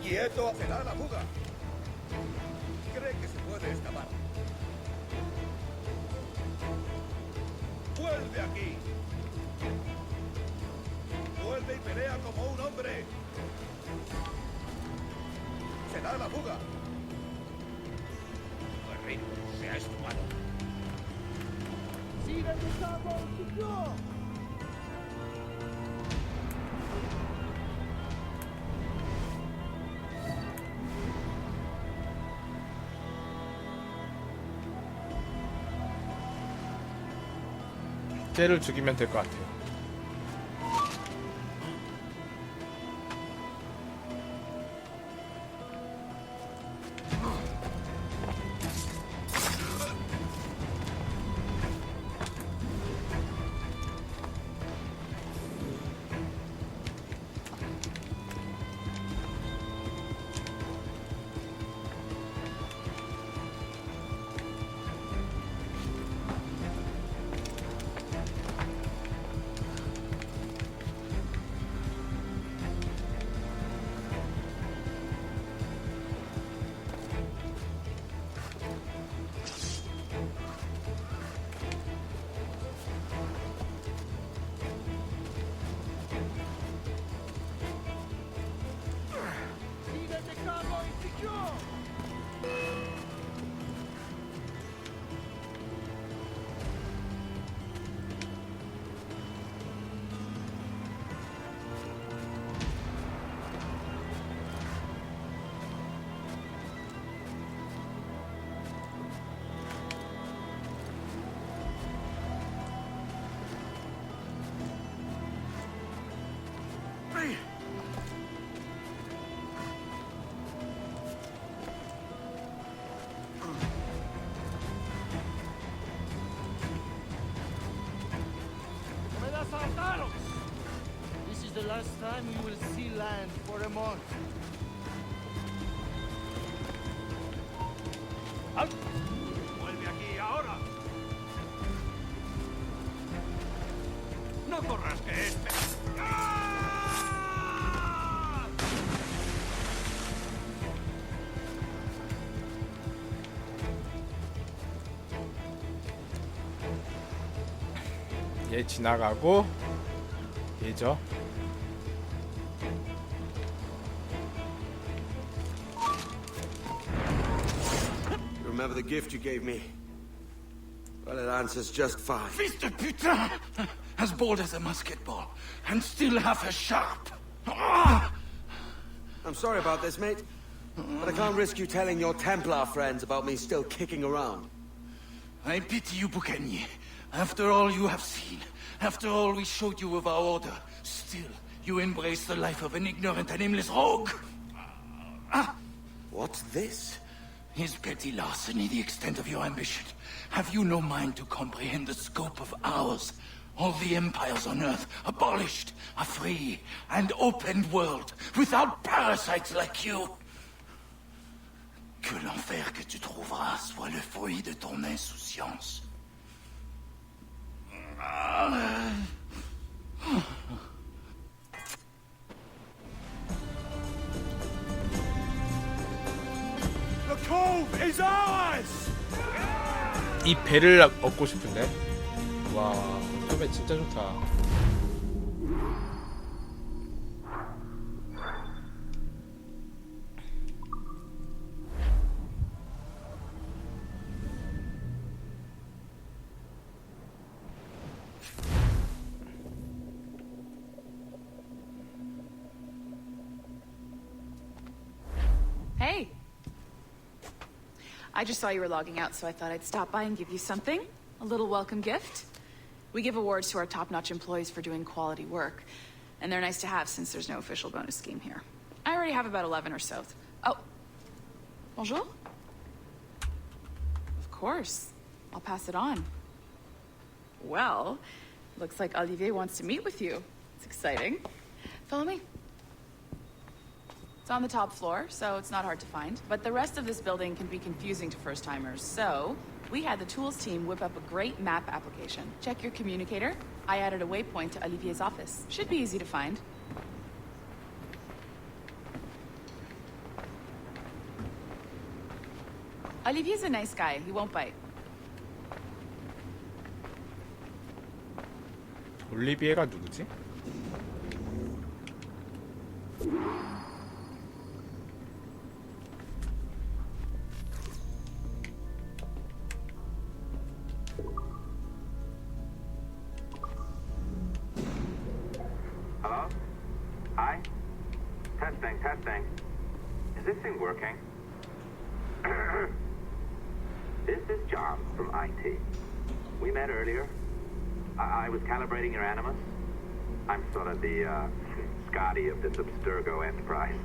Quieto, se da la fuga. Cree que se puede escapar. ¡Vuelve aquí! ¡Vuelve y pelea como un hombre! ¡Se da la fuga! Guerrero, sea estupado. ¡Sigue el campo, señor! 쟤를 죽이면 될 것 같아요. This is the last time we will see land for a month. ¡Vuelve aquí ahora! ¡No corras que este! 얘 지나가고 얘죠. Remember the gift you gave me? Well, it answers just fine. Fils de putain! As bold as a musket ball, and still half as sharp. Ah! I'm sorry about this, mate. But I can't risk you telling your Templar friends about me still kicking around. I pity you, Boucanier. After all you have seen, after all we showed you of our order, still you embrace the life of an ignorant and aimless rogue. What's this? Is petty larceny the extent of your ambition? Have you no mind to comprehend the scope of ours? All the empires on Earth abolished, a free and open world, without parasites like you. Que l'enfer que tu trouveras soit le fruit de ton insouciance. The cove is ours! 이 배를 얻고 싶은데. 와, 배 진짜 좋다. Hey. I just saw you were logging out, so I thought I'd stop by and give you something. A little welcome gift. We give awards to our top-notch employees for doing quality work, and they're nice to have since there's no official bonus scheme here. I already have about 11 or so. Oh. Bonjour? Of course. I'll pass it on. Well, looks like Olivier wants to meet with you. It's exciting. Follow me. It's on the top floor, so it's not hard to find. But the rest of this building can be confusing to first-timers, so we had the tools team whip up a great map application. Check your communicator. I added a waypoint to Olivier's office. Should be easy to find. Olivier's a nice guy. He won't bite. 올리비에가 누구지? Hello? Hi? Testing, testing. Is this thing working? This is John from IT. We met earlier. I was calibrating your animus. I'm sort of the Scotty of this Abstergo enterprise,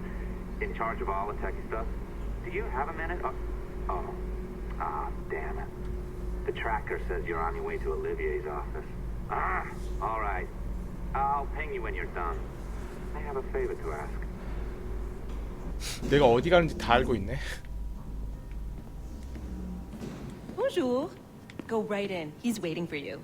in charge of all the techie stuff. Do you have a minute? Damn it. The tracker says you're on your way to Olivier's office. All right. I'll ping you when you're done. I have a favor to ask. 내가 어디 가는지 다 알고 있네. Bonjour. Go right in. He's waiting for you.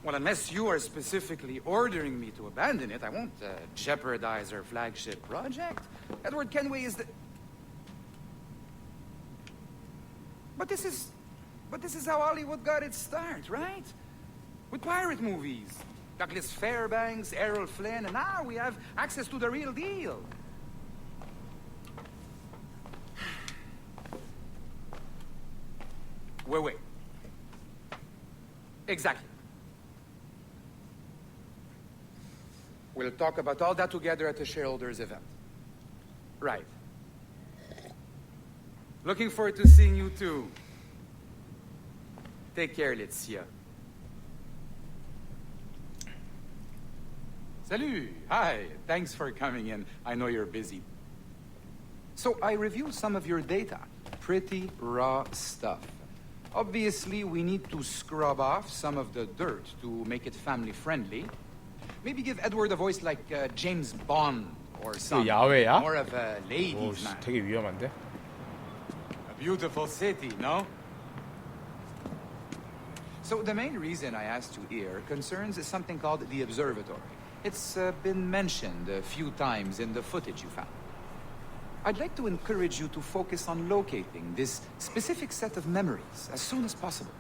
Well, unless you are specifically ordering me to abandon it, I won't jeopardize our flagship project. Edward Kenway is the... But this is how Hollywood got its start, right? With pirate movies. Douglas Fairbanks, Errol Flynn, and now we have access to the real deal. Wait. Exactly. We'll talk about all that together at the shareholders event. Right. Looking forward to seeing you too. Take care, Laetitia. Salut! Hi! Thanks for coming in. I know you're busy. So I reviewed some of your data. Pretty raw stuff. Obviously, we need to scrub off some of the dirt to make it family-friendly. Maybe give Edward a voice like James Bond or something. 야외야? More of a ladies' 오, man. 되게 위험한데? A beautiful city, no? So the main reason I asked you here concerns something called the observatory. It's been mentioned a few times in the footage you found. I'd like to encourage you to focus on locating this specific set of memories as soon as possible.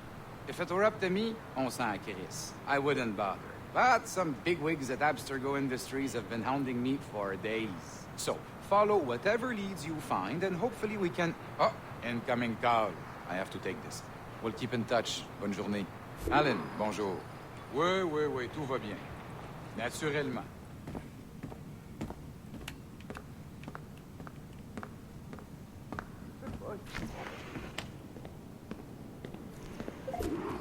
If it were up to me, on s'en crisse. I wouldn't bother. But some bigwigs at Abstergo Industries have been hounding me for days. So, follow whatever leads you find, and hopefully we can... Oh, incoming call. I have to take this. We'll keep in touch. Bonne journée. Alan, bonjour. Oui, tout va bien. Naturellement.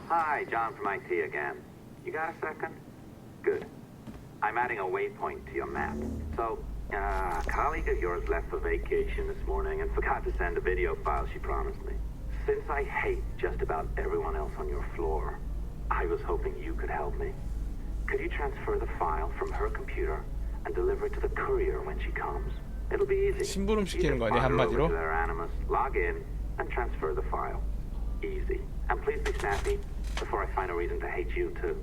Hi, John from IT again. You got a second? Good. I'm adding a waypoint to your map. So, a colleague of yours left for vacation this morning and forgot to send a video file she promised me. Since I hate just about everyone else on your floor, I was hoping you could help me. Could you transfer the file from her computer and deliver it to the courier when she comes? It'll be easy. 심부름 시키는 거 아니야, Just wander 한마디로? over to their animus, log in, and transfer the file. Easy. And please be snappy before I find a reason to hate you too.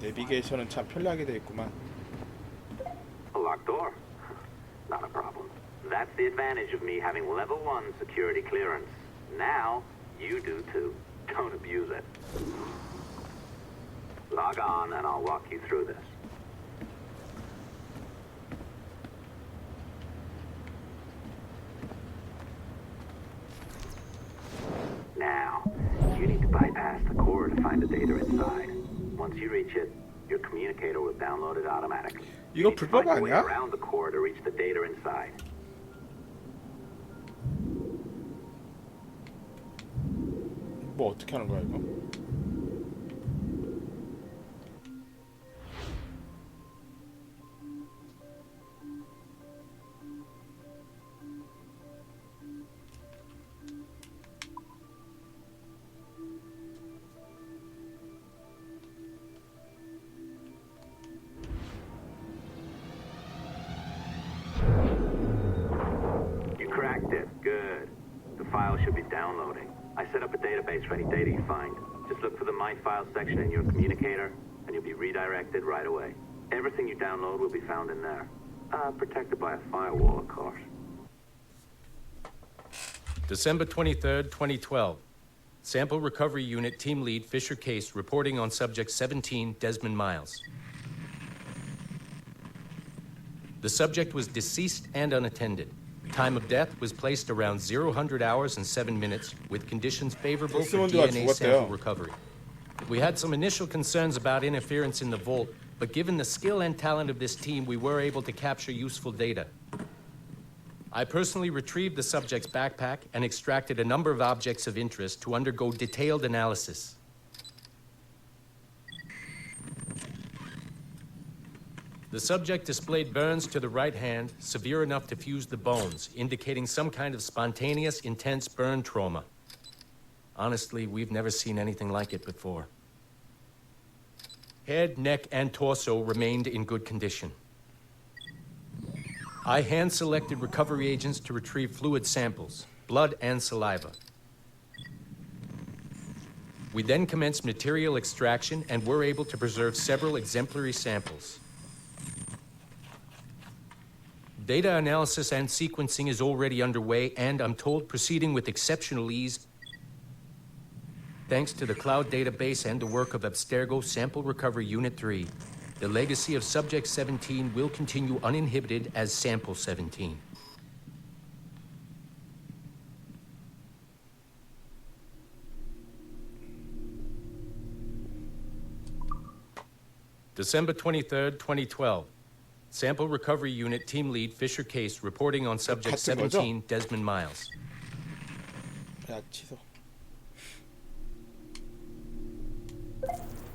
내비게이션은 참 편리하게 돼 있구만. A locked door? Not a problem. That's the advantage of me having level 1 security clearance. Now, you do too. Don't abuse it. Log on and I'll walk you through this. Now, you need to bypass the core to find the data inside. Once you reach it, your communicator will download it automatically. 이거 You need to 불법 find your way 아니야? around the core to reach the data inside. 뭐 어떻게 하는 거야 이거? You cracked it. Good. The file should be downloading. I set up a database for any data you find. Just look for the My Files section in your communicator, and you'll be redirected right away. Everything you download will be found in there. Protected by a firewall, of course. December 23rd, 2012. Sample Recovery Unit Team Lead Fisher Case reporting on Subject 17, Desmond Miles. The subject was deceased and unattended. Time of death was placed around 00 hours and 7 minutes, with conditions favorable for DNA sample recovery. We had some initial concerns about interference in the vault, but given the skill and talent of this team, we were able to capture useful data. I personally retrieved the subject's backpack and extracted a number of objects of interest to undergo detailed analysis. The subject displayed burns to the right hand, severe enough to fuse the bones, indicating some kind of spontaneous, intense burn trauma. Honestly, we've never seen anything like it before. Head, neck, and torso remained in good condition. I hand-selected recovery agents to retrieve fluid samples, blood and saliva. We then commenced material extraction and were able to preserve several exemplary samples. Data analysis and sequencing is already underway, and I'm told proceeding with exceptional ease thanks to the cloud database and the work of Abstergo Sample Recovery Unit 3. The legacy of Subject 17 will continue uninhibited as Sample 17. December 23rd, 2012. Sample Recovery Unit Team Lead Fisher Case reporting on Subject 17, Desmond Miles. 야, 취소.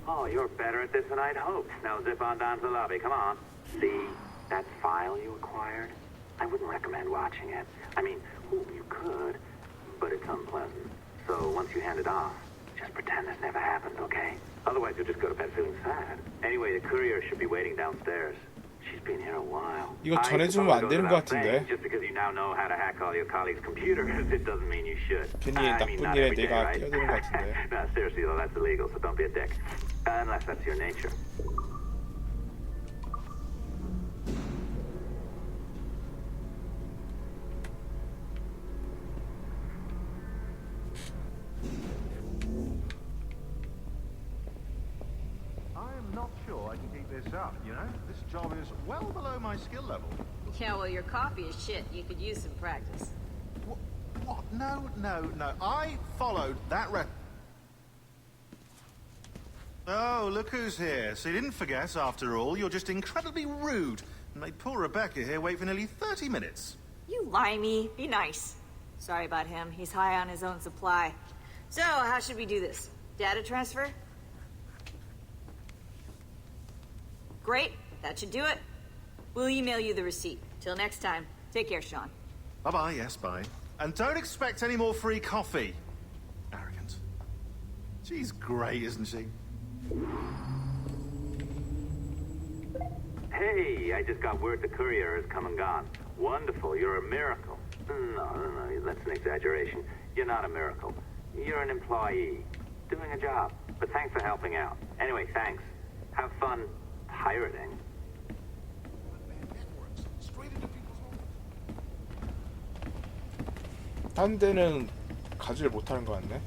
Oh, you're better at this than I'd hoped. Now zip on down to the lobby. Come on. See that file you acquired? I wouldn't recommend watching it. I mean, you could, but it's unpleasant. So once you hand it off, just pretend this never happened, okay? Otherwise, you'll just go to bed feeling sad. Anyway, the courier should be waiting downstairs. She's been here a while. 이거 전해주면 안 되는 것 같은데. Just because you now know how to hack all your colleagues' computers, it doesn't mean you should. 괜히 나쁜 일에 내가 끼어드는 것 같은데. No, seriously though, that's illegal, so don't be a dick. Unless that's your nature. I'm not sure I can keep this up, you know? This job is well below my skill level. Yeah, well, your copy is shit. You could use some practice. What? No. I followed that Oh, look who's here. So you didn't forget, after all. You're just incredibly rude. And made poor Rebecca here wait for nearly 30 minutes. You limey. Be nice. Sorry about him. He's high on his own supply. So, how should we do this? Data transfer? Great. That should do it. We'll email you the receipt. Till next time. Take care, Sean. Bye-bye, yes, bye. And don't expect any more free coffee. Arrogant. She's great, isn't she? Hey, I just got word the courier has come and gone. Wonderful, you're a miracle. No, that's an exaggeration. You're not a miracle. You're an employee, doing a job. But thanks for helping out. Anyway, thanks. Have fun pirating. 딴 데는 가지를 못하는 것 같네.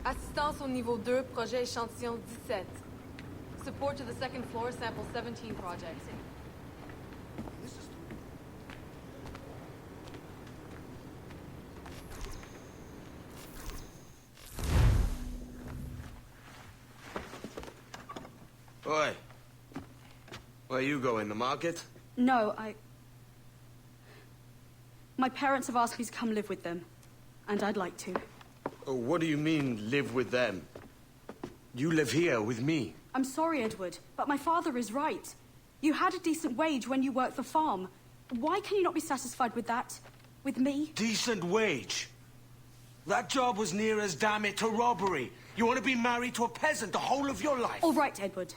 Assistance au niveau 2, projet échantillon 17. Support to the second floor, sample 17 project. Where you going, the market? No, My parents have asked me to come live with them, and I'd like to. Oh, what do you mean, live with them? You live here with me. I'm sorry, Edward, but my father is right. You had a decent wage when you worked the farm. Why can you not be satisfied with that? With me? Decent wage? That job was near as, damn it, to robbery. You want to be married to a peasant the whole of your life? All right, Edward.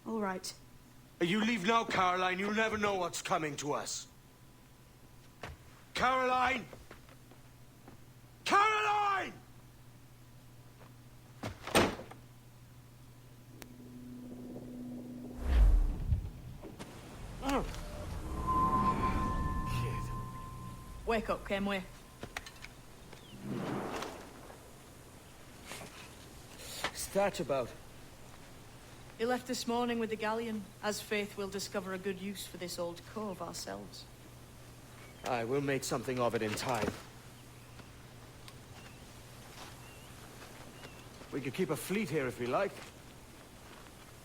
All right. You leave now, Caroline. You'll never know what's coming to us. Caroline! Caroline! Oh. Wake up, Kenway. What's that about? He left this morning with the galleon. As faith, we'll discover a good use for this old cove ourselves. Aye, we'll make something of it in time. We could keep a fleet here if we like.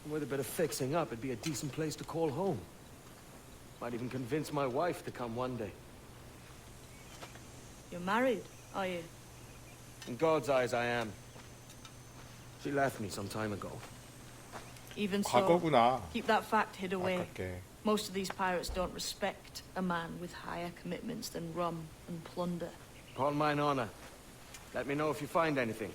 And with a bit of fixing up, it'd be a decent place to call home. Might even convince my wife to come one day. You're married, are you? In God's eyes, I am. She left me some time ago. Even so, 과거구나. keep that fact hid away. 아깝게. Most of these pirates don't respect a man with higher commitments than rum and plunder. Upon mine honor. Let me know if you find anything.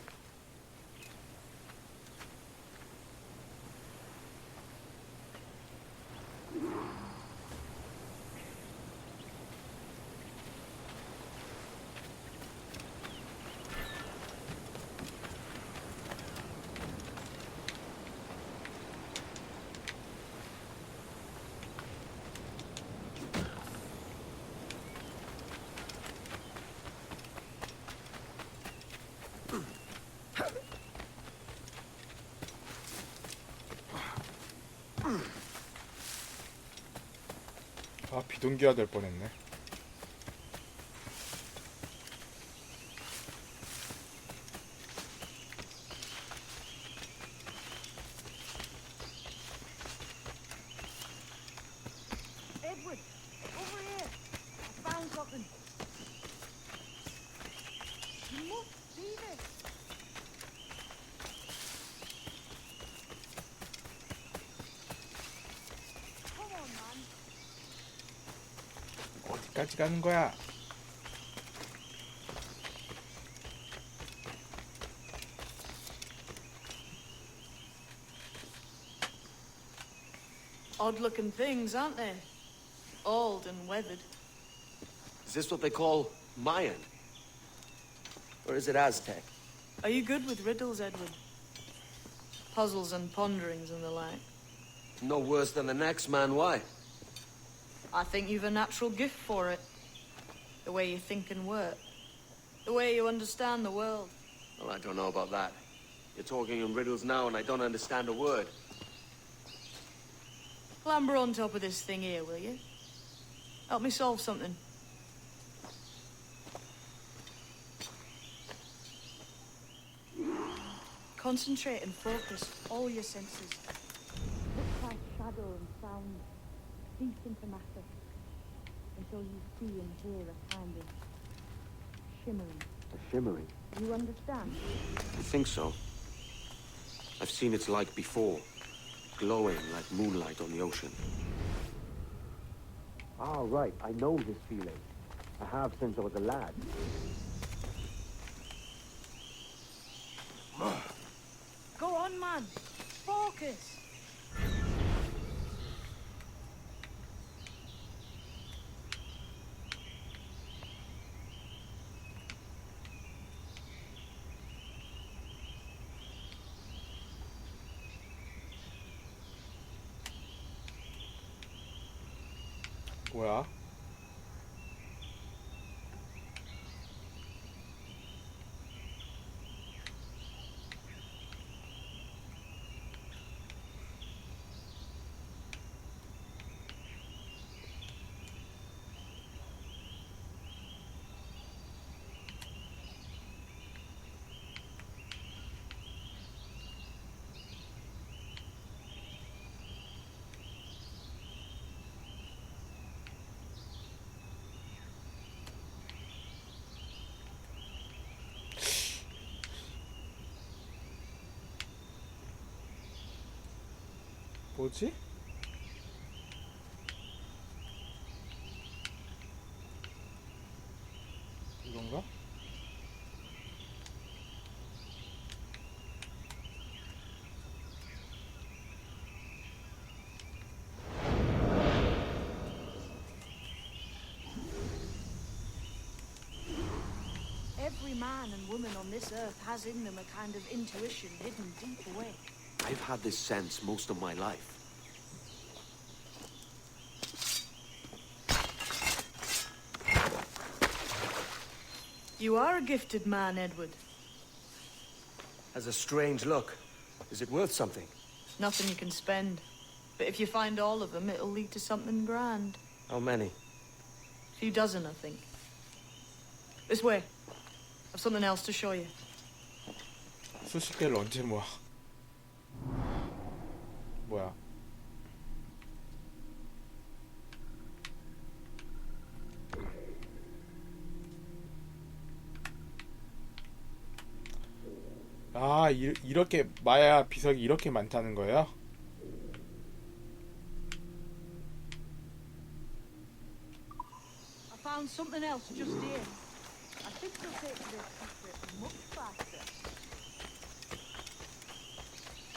아, 비동기화 될 뻔했네. Edward, over here. I found something. You must see this. Come on, man. 어디까지 가는 거야? Odd-looking things, aren't they? Old and weathered. Is this what they call Mayan? Or is it Aztec? Are you good with riddles, Edward? Puzzles and ponderings and the like. No worse than the next man, why? I think you've a natural gift for it. The way you think and work. The way you understand the world. Well, I don't know about that. You're talking in riddles now and I don't understand a word. Clamber on top of this thing here, will you? Help me solve something. Concentrate and focus all your senses. Look like shadow and sound, deep into matter, until you see and hear a kind of shimmering. A shimmering? You understand? I think so. I've seen its like before. Glowing like moonlight on the ocean. Ah, right. I know this feeling. I have since I was a lad. Go on, man. Focus. 뭐야? 뭐지? 이건가? Every man and woman on this earth has in them a kind of intuition hidden deep away. I've had this sense most of my life. You are a gifted man, Edward. Has a strange look. Is it worth something? Nothing you can spend. But if you find all of them, it'll lead to something grand. How many? A few dozen, I think. This way. I've something else to show you. 수십 개를 언제 모아? 뭐야? 아, 이렇게 마야 비석이 이렇게 많다는 거예요? I found something else just here. I think you'll take this secret much faster.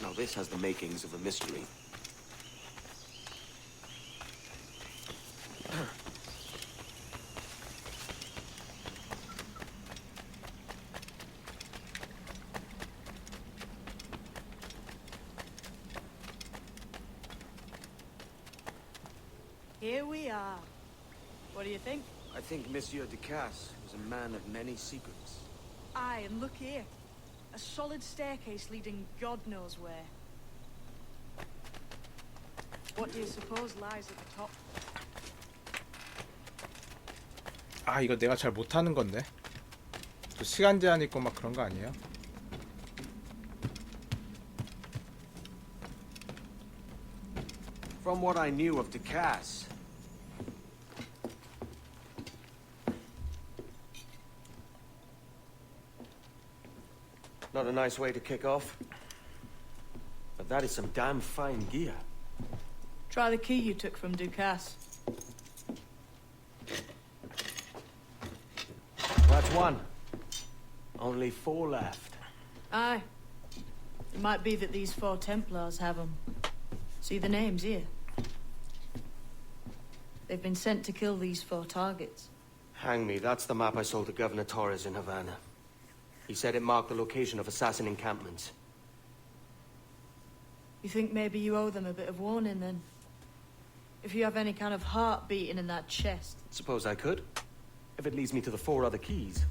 Now this has the makings of a mystery. Here we are. What do you think? I think Monsieur Ducasse was a man of many secrets. Aye, and look here. A solid staircase leading God knows where. What do you suppose lies at the top? 아, 이거 내가 잘 못하는 건데. 또 시간 제한 있고 막 그런 거 아니에요? From what I knew of Ducasse, not a nice way to kick off. But that is some damn fine gear. Try the key you took from Ducasse. That's one. Only 4 left. Aye. It might be that these 4 Templars have them. See the names here? They've been sent to kill these 4 targets. Hang me, that's the map I sold to Governor Torres in Havana. He said it marked the location of assassin encampments. You think maybe you owe them a bit of warning, then? If you have any kind of heart beating in that chest. Suppose I could, if it leads me to the 4 other keys.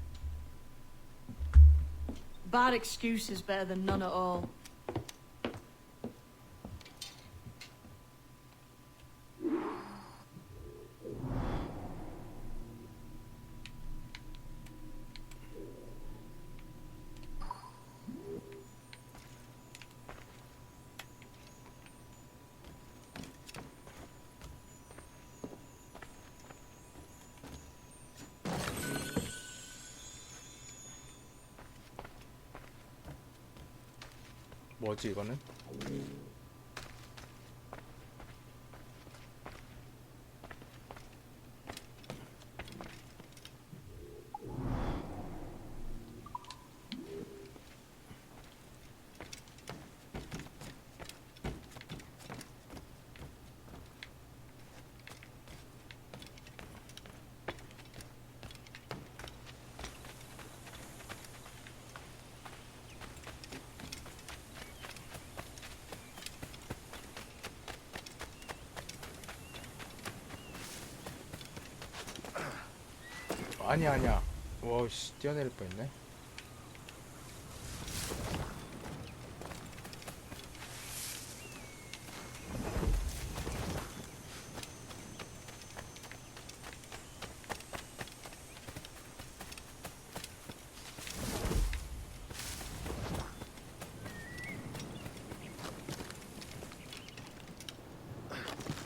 Bad excuse is better than none at all. 뭐지 이거는? 아니야. 와씨 뛰어내릴 뻔했네.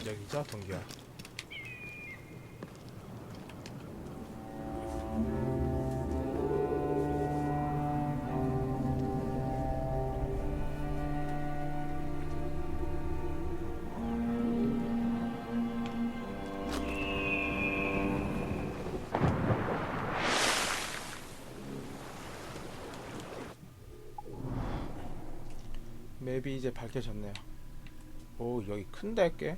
여기죠, 동기야. 맵이 이제 밝혀졌네요. 오, 여기 큰데 꽤?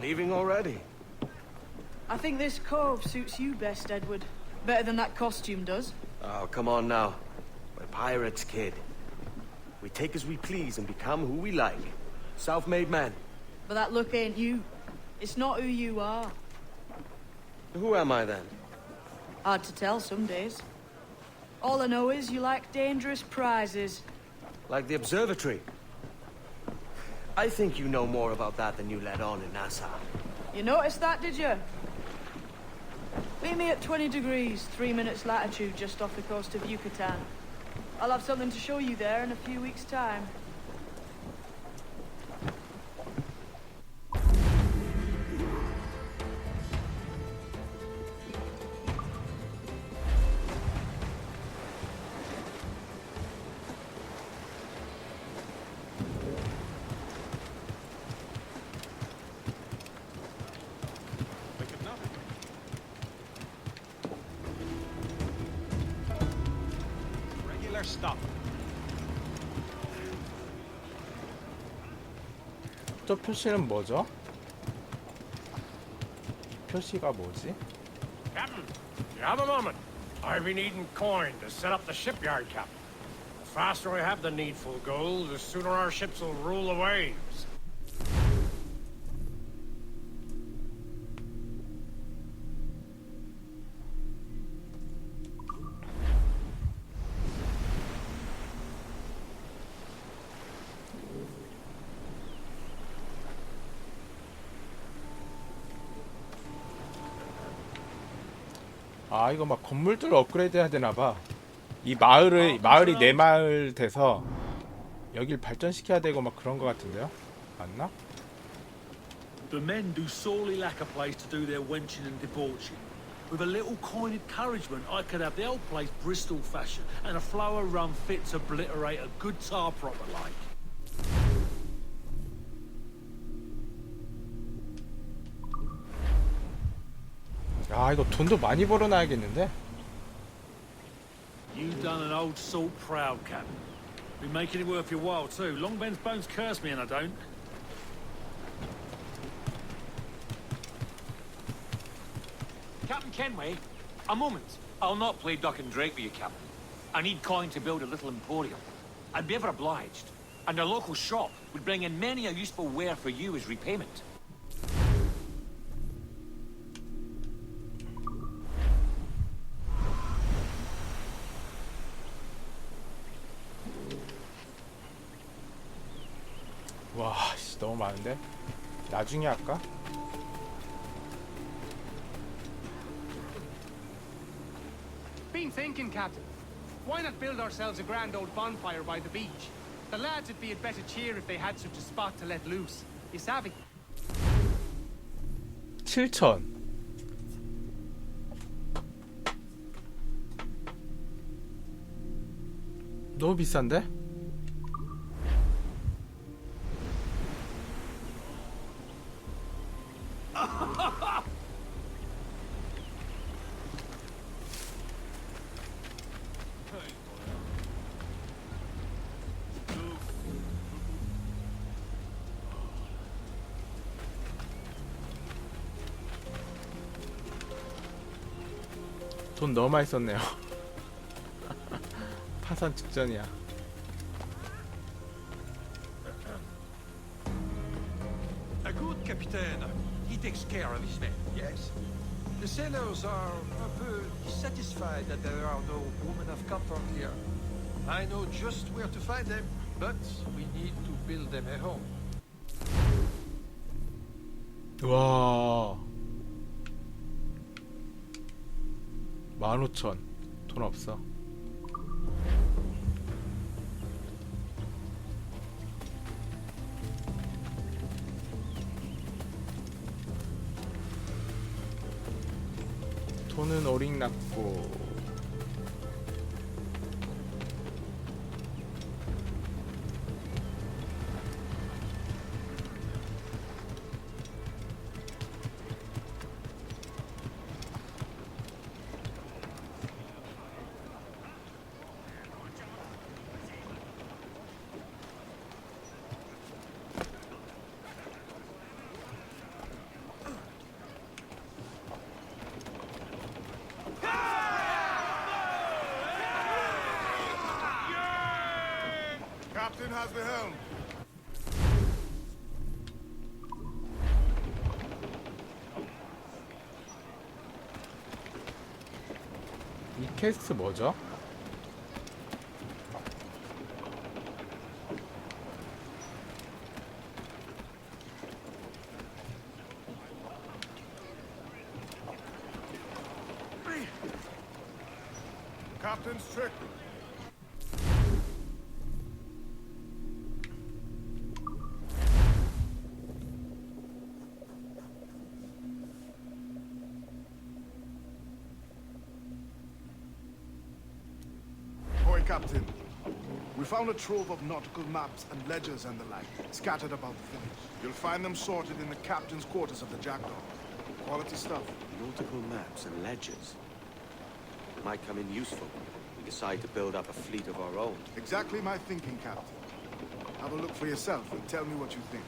Leaving already? I think this cove suits you best, Edward. Better than that costume does. Oh, come on now. We're pirates, kid. We take as we please and become who we like. Self-made men. But that look ain't you. It's not who you are. Who am I then? Hard to tell some days. All I know is you like dangerous prizes. Like the observatory. I think you know more about that than you let on in Nassau. You noticed that, did you? Meet me at 20 degrees, 3 minutes latitude, just off the coast of Yucatan. I'll have something to show you there in a few weeks' time. Stop. 저 표시는 뭐죠? 표시가 뭐지? Captain, you have a moment. I've been needing coin to set up the shipyard, Captain. The faster I have the needful gold, the sooner our ships will rule the waves. 아, 이거 막 건물들 업그레이드 해야 되나봐. 이 마을이 내 마을 돼서 여길 발전시켜야 되고 막 그런 거 같은데요? 맞나? The men do sorely lack a place to do their wenching and debauching. With a little coin encouragement, I could have the old place Bristol fashion and a flow of rum fit to obliterate a good tar proper like. 아, 이거 돈도 많이 벌어놔야겠는데? You've done an old salt proud, Captain. Been making it worth your while, too. Long Ben's bones curse me and I don't. Captain Kenway, a moment. I'll not play duck and drake with you, Captain. I need coin to build a little emporium. I'd be ever obliged. And a local shop would bring in many a useful ware for you as repayment. 와, 씨, 너무 많은데? 나중에 할까? Been thinking, Captain. Why not build ourselves a grand old bonfire by the beach? The lads would be in better cheer if they had such a spot to let loose. You savvy? 7,000. 너무 비싼데? 돈 너무 많이 썼네요. 파산 직전이야. A good captain. He takes care of his men, yes? The sailors are un peu dissatisfied that there are no women of comfort here. I know just where to find them, but we need to build them a home. 와, 15,000. 돈 없어. 손은 오링 났고. Captain has the helm. 이 퀘스트 뭐죠? Captain's trick. Captain, we found a trove of nautical maps and ledgers and the like, scattered about the village. You'll find them sorted in the captain's quarters of the Jackdaw. Quality stuff. Nautical maps and ledgers. Might come in useful. We decide to build up a fleet of our own. Exactly my thinking, Captain. Have a look for yourself and tell me what you think.